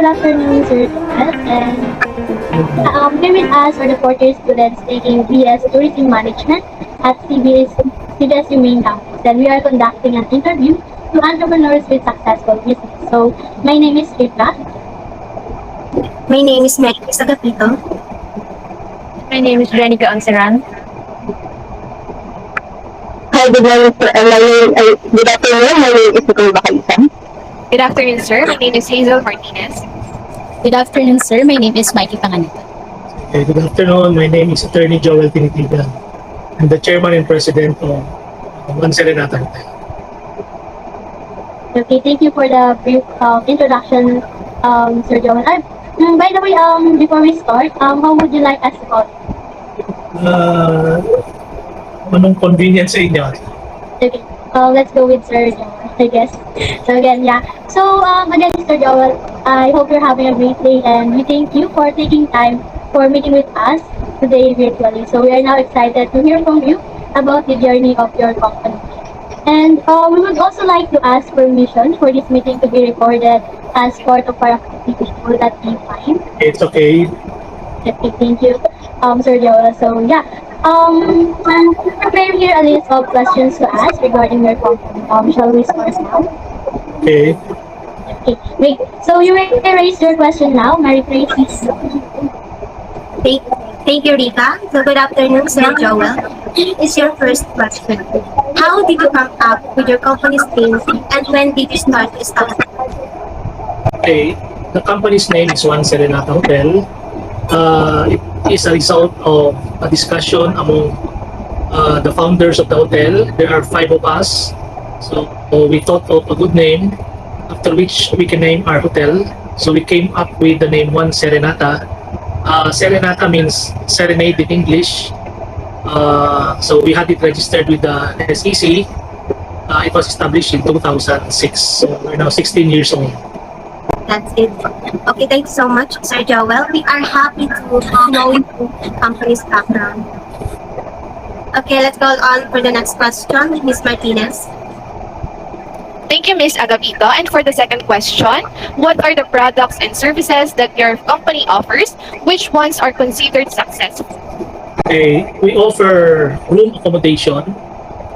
good afternoon, Sir Joel. And here with us are the fourth year students taking BS Tourism Management at CBSU Main Campus. And we are conducting an interview to entrepreneurs with successful business. So, my name is Rita. My name is Mary Sagapito. My name is Jenica Anseran. Hi, good morning, sir. Good afternoon. My name is Nicole Bacalisan. Good afternoon, sir. My name is Hazel Martinez. Good afternoon, sir. My name is Mikey Panganiban. Okay, good afternoon. My name is Attorney Joel Tinitigan. I'm the chairman and president of Serenata Hotel. Okay, thank you for the brief introduction, Sir Joel. By the way, before we start, how would you like us to call? Anong convenience sa inyo? Okay, let's go with Sir Joel, I guess. So again, yeah. So again, Sir Joel, I hope you're having a great day, and we thank you for taking time for meeting with us today virtually. So we are now excited to hear from you about the journey of your company. And we would also like to ask permission for this meeting to be recorded as part of our activity. Will that be fine? It's okay. Okay, thank you, Sir Joel. So yeah, we prepare here a list of questions to ask regarding your company. Shall we start now? Okay. Okay, great. So you may raise your question now, Mary Grace. Thank you, Rita. So good afternoon, Sir Joel. Is your first question. How did you come up with your company's name and when did you start this company? Okay. The company's name is Serenata Hotel. It is a result of a discussion among the founders of the hotel. There are 5 of us. So we thought of a good name after which we can name our hotel. So we came up with the name Serenata. Serenata means serenade in English. So we had it registered with the SEC. It was established in 2006. So we're now 16 years old. That's it. Okay, thanks so much, Sir Joel. We are happy to know your company's background. Okay, let's go on for the next question, Ms. Martinez. Thank you, Ms. Agapito. And for the second question, what are the products and services that your company offers? Which ones are considered successful? Okay, we offer room accommodation.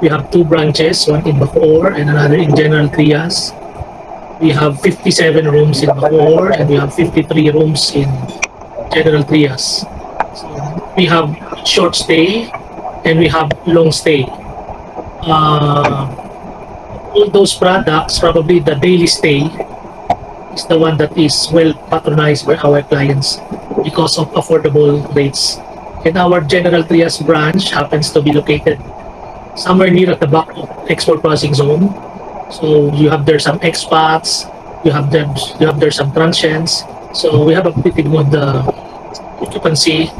We have 2 branches, one in Bacoor and another in General Trias. We have 57 rooms in Bacoor and we have 53 rooms in General Trias. So we have short stay and we have long stay. All those products, probably the daily stay is the one that is well patronized by our clients because of affordable rates. And our General Trias branch happens to be located somewhere near at the back of export processing zone. So you have there some expats, you have there some transients. So we have a pretty good occupancy,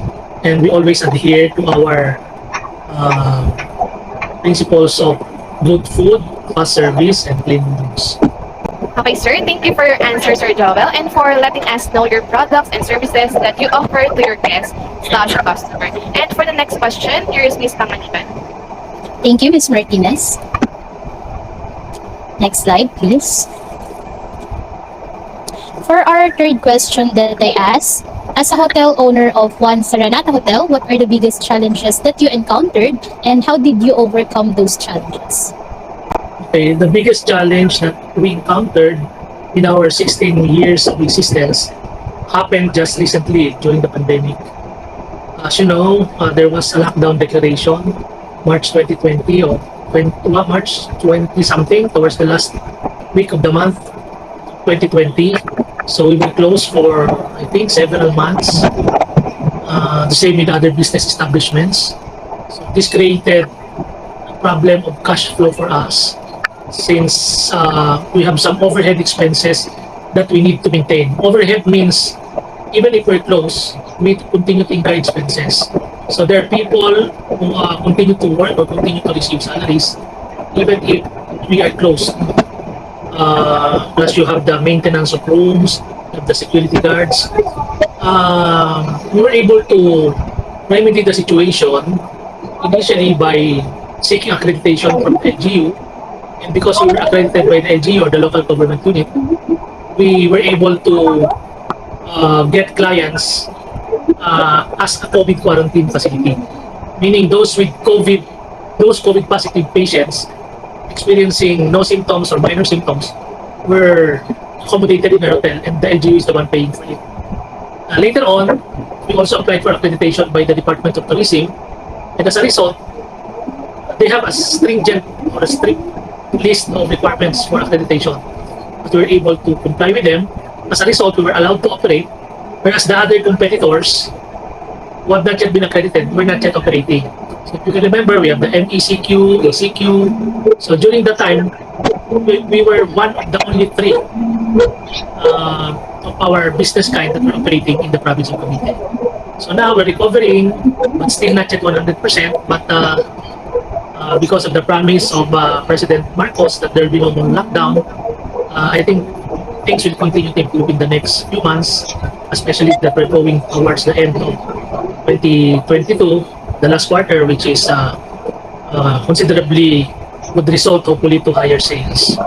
and we always adhere to our principles of good food, fast service, and clean rooms. Okay, sir. Thank you for your answer, Sir Joel, and for letting us know your products and services that you offer to your guests/customer. And for the next question, here is Ms. Panganiban. Thank you, Ms. Martinez. Next slide, please. For our third question that I asked, as a hotel owner of Serenata Hotel, what are the biggest challenges that you encountered and how did you overcome those challenges? Okay, the biggest challenge that we encountered in our 16 years of existence happened just recently during the pandemic. As you know, there was a lockdown declaration March 2020 or March 20 something, towards the last week of the month 2020. So we were closed for I think several months. The same with other business establishments. So this created a problem of cash flow for us since we have some overhead expenses that we need to maintain. Overhead means even if we're closed, we need to continue to incur expenses. So there are people who continue to work or continue to receive salaries even if we are closed. Plus you have the maintenance of rooms, you have the security guards. We were able to remedy the situation initially by seeking accreditation from LGU, and because we were accredited by the LGU or the local government unit, we were able to get clients as a COVID quarantine facility, meaning those COVID positive patients experiencing no symptoms or minor symptoms were accommodated in our hotel, and the LGU is the one paying for it. Later on, we also applied for accreditation by the Department of Tourism, and as a result, they have a stringent or a strict list of requirements for accreditation. But we were able to comply with them. As a result, we were allowed to operate, whereas the other competitors who have not yet been accredited were not yet operating. So if you can remember, we have the MECQ, ACQ. So during the time, we were one of the only three of our business kind that were operating in the province of Cavite. So now we're recovering, but still not yet 100%. But because of the promise of President Marcos that there will be no more lockdown, I think things will continue to improve in the next few months, especially that we're going towards the end of 2022, the last quarter, which is considerably would result hopefully to higher sales.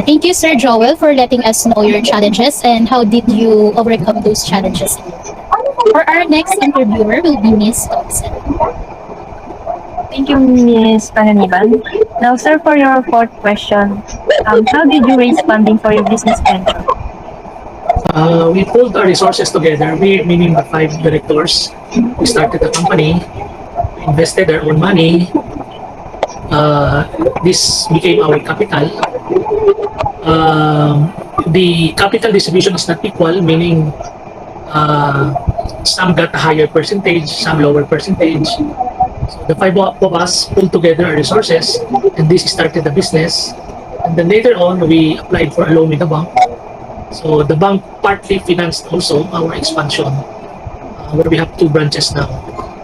Thank you, Sir Joel, for letting us know your challenges and how did you overcome those challenges. For our next interviewer will be Miss Thompson. Thank you, Ms. Panganiban. Now, sir, for your fourth question, how did you raise funding for your business venture? We pulled our resources together, we meaning the 5 directors. We started the company, invested our own money. This became our capital. The capital distribution is not equal, meaning some got a higher percentage, some lower percentage. So the 5 of us pulled together our resources, and this started the business. And then later on, we applied for a loan with the bank. So the bank partly financed also our expansion, where we have 2 branches now.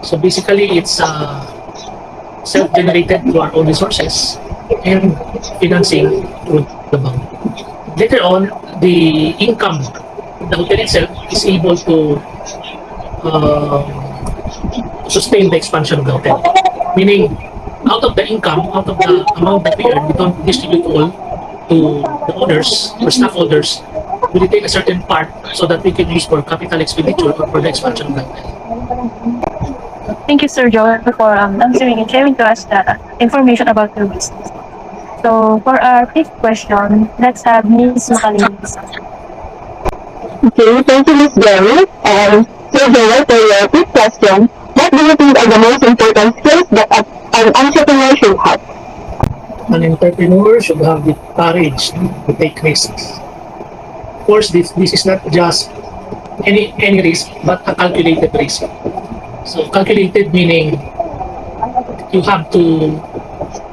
So basically, it's self-generated through our own resources and financing through the bank. Later on, the income of the hotel itself is able to sustain the expansion of the hotel. Meaning, out of the income, out of the amount that we earn, we don't distribute all to the owners or stakeholders. We retain a certain part so that we can use for capital expenditure or for the expansion of the hotel. Thank you, Sir Joel, for answering and sharing to us the information about your business. So, for our fifth question, let's have Ms. Makalin. Okay, thank you, Miss Jerry. And Sir Joel, for your quick question, what do you think are the most important skills that an entrepreneur should have? An entrepreneur should have the courage to take risks. Of course, this is not just any risk, but a calculated risk. So calculated meaning you have to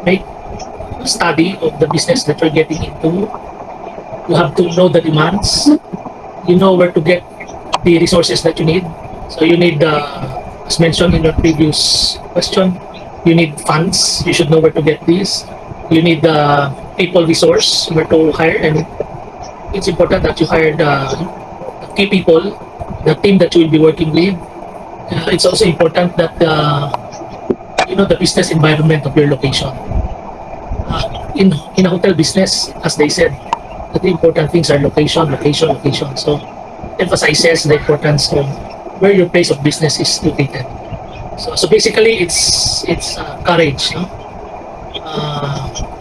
make a study of the business that you're getting into. You have to know the demands. You know where to get the resources that you need. So you need, as mentioned in your previous question, you need funds. You should know where to get these. You need the people resource, where to hire, and it's important that you hire the key people, the team that you will be working with. It's also important that you know the business environment of your location. In a hotel business, as they said, the important things are location, location, location. So emphasizes the importance of where your place of business is located. So basically, it's courage. No?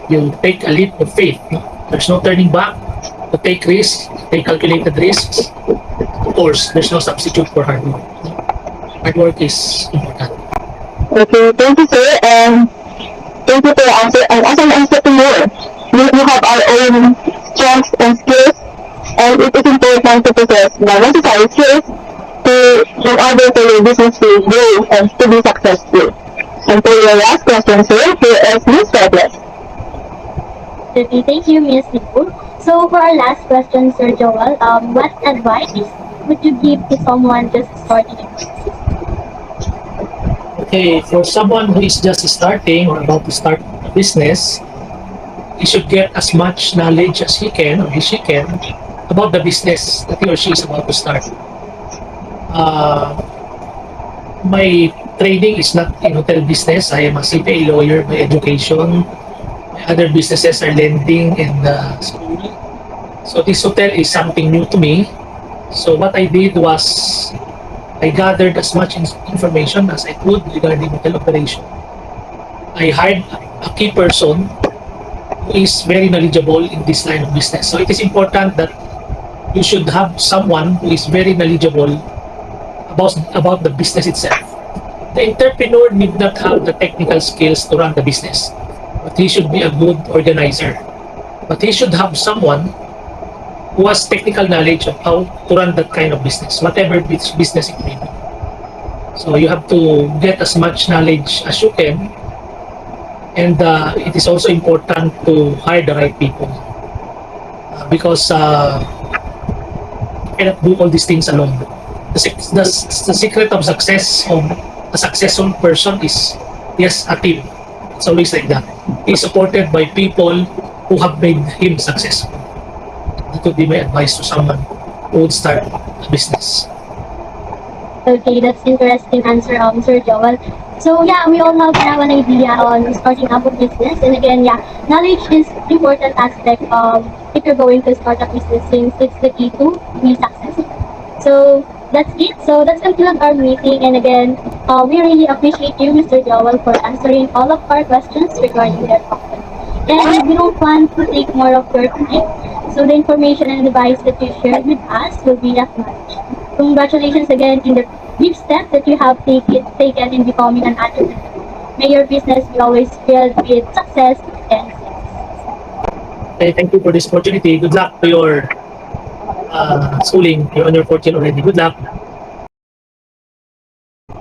You take a leap of faith. No? There's no turning back. To take risks, take calculated risks. Of course, there's no substitute for hard work. No? Hard work is important. Okay, thank you, sir. And thank you for your answer. And as an entrepreneur, we have our own strengths and skills, and it is important to possess the necessary skills in order for your business to grow and to be successful. And for your last question, sir, here is Ms. Douglas. Okay, thank you, Miss Nicole. So for our last question, Sir Joel, what advice would you give to someone just starting a business? Okay, for someone who is just starting or about to start a business, he should get as much knowledge as he can or she can about the business that he or she is about to start. My training is not in hotel business. I am a CPA lawyer by education. My other businesses are lending and school. So this hotel is something new to me. So what I did was I gathered as much information as I could regarding hotel operation. I hired a key person who is very knowledgeable in this line of business. So it is important that you should have someone who is very knowledgeable about the business itself. The entrepreneur need not have the technical skills to run the business, but he should be a good organizer. But he should have someone who has technical knowledge of how to run that kind of business, whatever business it may be. So you have to get as much knowledge as you can, and it is also important to hire the right people because you cannot do all these things alone. The secret of success of a successful person is yes, a team. It's always like that. He's supported by people who have made him successful. That would be my advice to someone who would start a business. Okay, that's interesting answer, Sir Joel. So yeah, we all have now an idea on starting up a business. And again, yeah, knowledge is important aspect of if you're going to start a business since it's the key to be successful. So that's it. So that's conclude our meeting. And again, we really appreciate you, Mr. Joel, for answering all of our questions regarding their company. And we don't want to take more of your time. So the information and advice that you shared with us will be acknowledged. Congratulations again in the big step that you have taken in becoming an entrepreneur. May your business be always filled with success and success. Okay, thank you for this opportunity. Good luck to your schooling. You're on your 14 already. Good luck.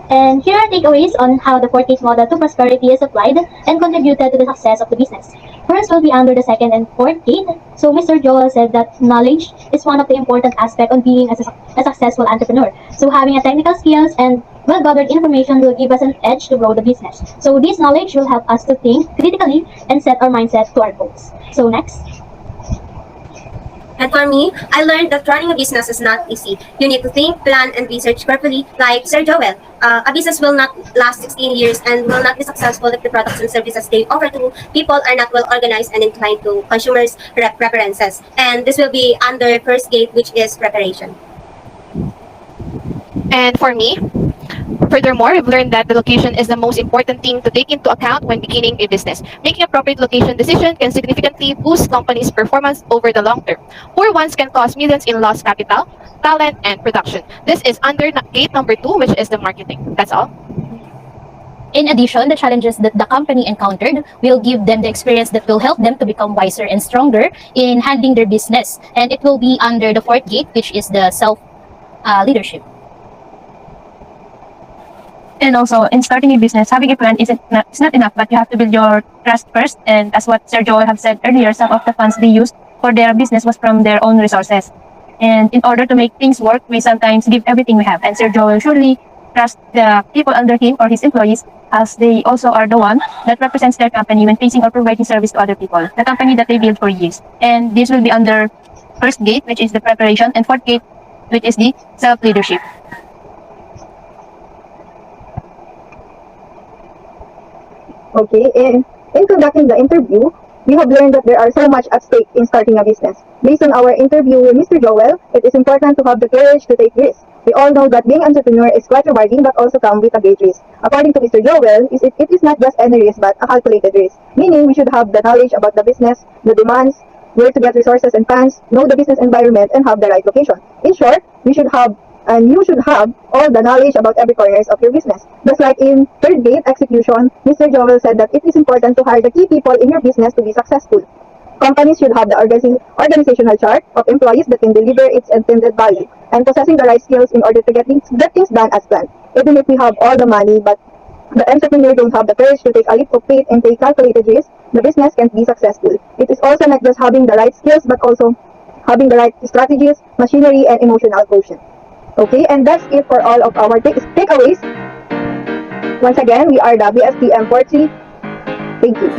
And here are takeaways on how the 4Ks model to prosperity is applied and contributed to the success of the business. First will be under the second and fourth gate. So Mr. Joel said that knowledge is one of the important aspects on being a successful entrepreneur. So having a technical skills and well-gathered information will give us an edge to grow the business. So this knowledge will help us to think critically and set our mindset to our goals. So next. And for me, I learned that running a business is not easy. You need to think, plan, and research carefully. Like Sir Joel, a business will not last 16 years and will not be successful if the products and services they offer to people are not well organized and inclined to consumers' preferences. And this will be under first gate, which is preparation. And for me, furthermore, we've learned that the location is the most important thing to take into account when beginning a business. Making appropriate location decision can significantly boost company's performance over the long term. Poor ones can cause millions in lost capital, talent, and production. This is under gate number 2, which is the marketing. That's all. In addition, the challenges that the company encountered will give them the experience that will help them to become wiser and stronger in handling their business. And it will be under the fourth gate, which is the self-leadership. And also, in starting a business, having a plan is not enough, but you have to build your trust first. And as what Sir Joel have said earlier, some of the funds they used for their business was from their own resources. And in order to make things work, we sometimes give everything we have. And Sir Joel surely trust the people under him or his employees, as they also are the one that represents their company when facing or providing service to other people, the company that they built for years. And this will be under first gate, which is the preparation, and fourth gate, which is the self-leadership. Okay, in conducting the interview, we have learned that there are so much at stake in starting a business. Based on our interview with Mr. Joel, it is important to have the courage to take risks. We all know that being an entrepreneur is quite rewarding but also comes with a great risk. According to Mr. Joel, it is not just any risk but a calculated risk, meaning we should have the knowledge about the business, the demands, where to get resources and funds, know the business environment, and have the right location. In short, you should have all the knowledge about every corners of your business. Just like in third gate execution, Mr. Joel said that it is important to hire the key people in your business to be successful. Companies should have the organizational chart of employees that can deliver its intended value and possessing the right skills in order to get things done as planned. Even if we have all the money, but the entrepreneur don't have the courage to take a leap of faith and take calculated risks, the business can't be successful. It is also not just having the right skills, but also having the right strategies, machinery, and emotional quotient. Okay, and that's it for all of our takeaways. Once again, we are WSTM 40. Thank you.